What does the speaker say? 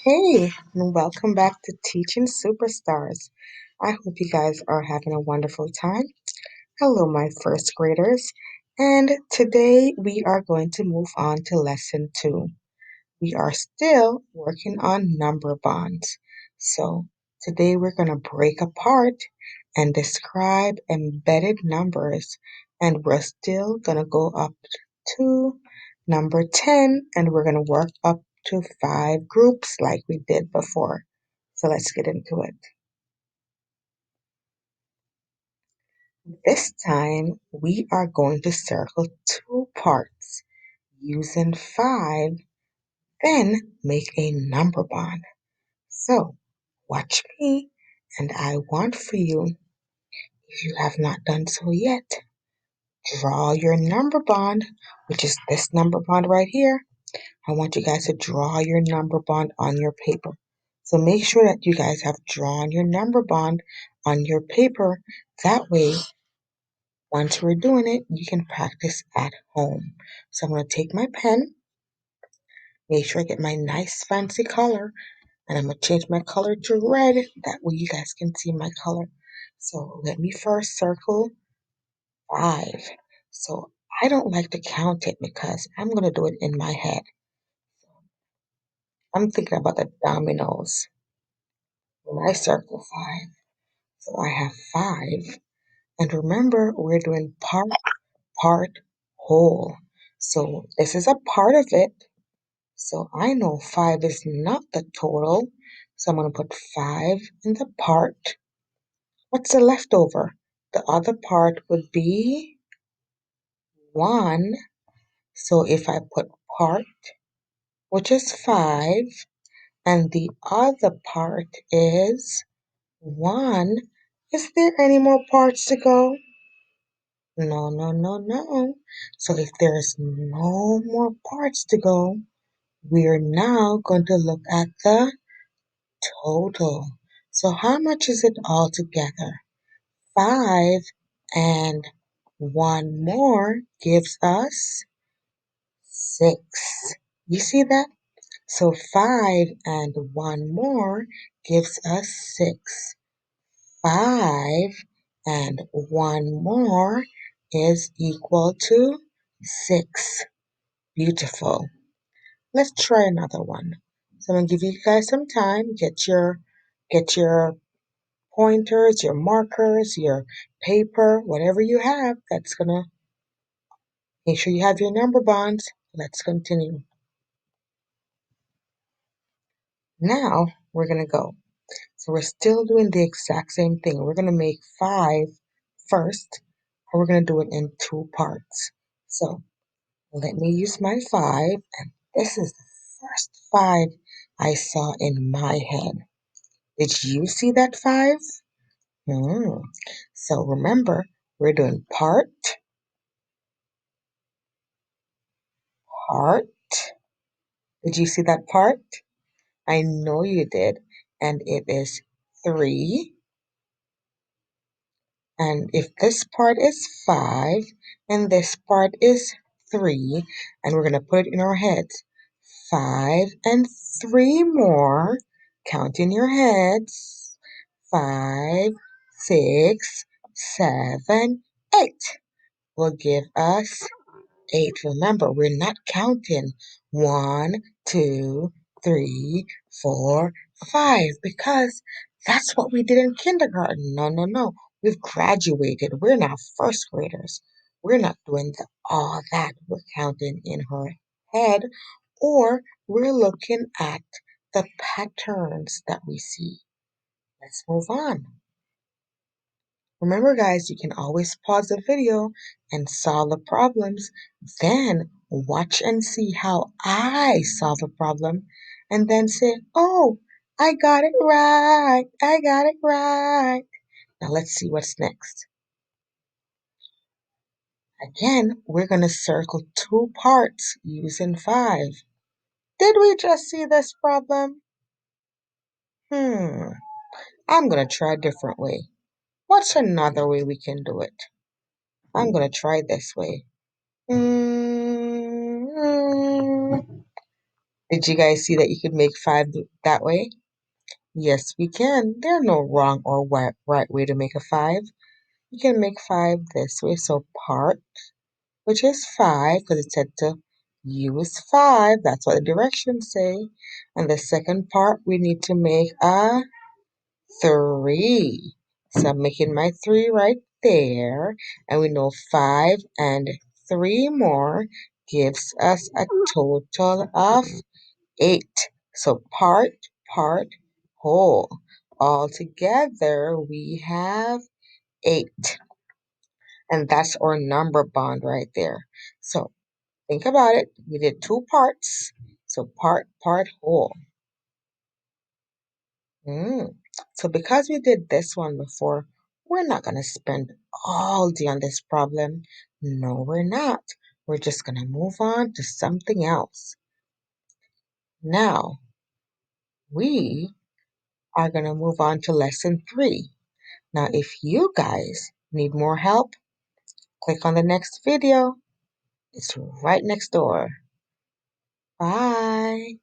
Hey, and welcome back to Teaching Superstars. I hope you guys are having a wonderful time. Hello, my first graders. And today we are going to move on to lesson two. We are still working on number bonds. So today we're going to break apart and describe embedded numbers. And we're still going to go up to number 10 and we're going to work up to five groups like we did before. So let's get into it. This time we are going to circle two parts using five, then make a number bond. So, watch me, and I want for you, if you have not done so yet, draw your number bond, which is this number bond right here. I want you guys to draw your number bond on your paper. So make sure that you guys have drawn your number bond on your paper. That way, once we're doing it, you can practice at home. So I'm going to take my pen, make sure I get my nice fancy color, and I'm going to change my color to red. That way you guys can see my color. So let me first circle five. So I don't like to count it because I'm going to do it in my head. I'm thinking about the dominoes when I circle five. So I have five. And remember, we're doing part, whole. So this is a part of it. So I know five is not the total. So I'm going to put five in the part. What's the leftover? The other part would be 1. So if I put part, which is 5, and the other part is 1, is there any more parts to go? No, no, no, no. So if there's no more parts to go, we're now going to look at the total. So how much is it all together? 5 and 1 more gives us 6. You see that? So 5 and 1 more gives us 6. 5 and 1 more is equal to 6. Beautiful. Let's try another one. So I'm going to give you guys some time. Get your pointers, your markers, your paper, whatever you have that's going to make sure you have your number bonds. Let's continue. Now we're going to go. So we're still doing the exact same thing. We're going to make 5 first, and we're going to do it in two parts. So let me use my 5, and this is the first 5 I saw in my head. Did you see that 5? So remember, we're doing part. Did you see that part? I know you did. And it is 3. And if this part is 5 and this part is 3, and we're going to put it in our heads, 5 and 3 more, count in your heads, 5, 6, 7, 8 will give us 8. Remember, we're not counting 1, 2, 3, 4, 5 because that's what we did in kindergarten. No, no, no. We've graduated. We're now first graders. We're not doing all that. We're counting in her head or we're looking at the patterns that we see. Let's move on. Remember, guys, you can always pause the video and solve the problems, then watch and see how I solve a problem, and then say, oh, I got it right. I got it right. Now let's see what's next. Again, we're going to circle two parts using 5. Did we just see this problem? I'm going to try a different way. What's another way we can do it? I'm going to try this way. Mm, Did you guys see that you could make 5 that way? Yes, we can. There's no wrong or right way to make a 5. You can make 5 this way. So part, which is 5, because it said to use 5. That's what the directions say. And the second part, we need to make a 3. So I'm making my 3 right there. And we know 5 and 3 more gives us a total of 8. So part, whole. All together, we have 8. And that's our number bond right there. So think about it. We did 2 parts. So part, whole. Mm. So because we did this one before, we're not going to spend all day on this problem. No, we're not. We're just going to move on to something else. Now, we are going to move on to lesson 3. Now, if you guys need more help, click on the next video. It's right next door. Bye.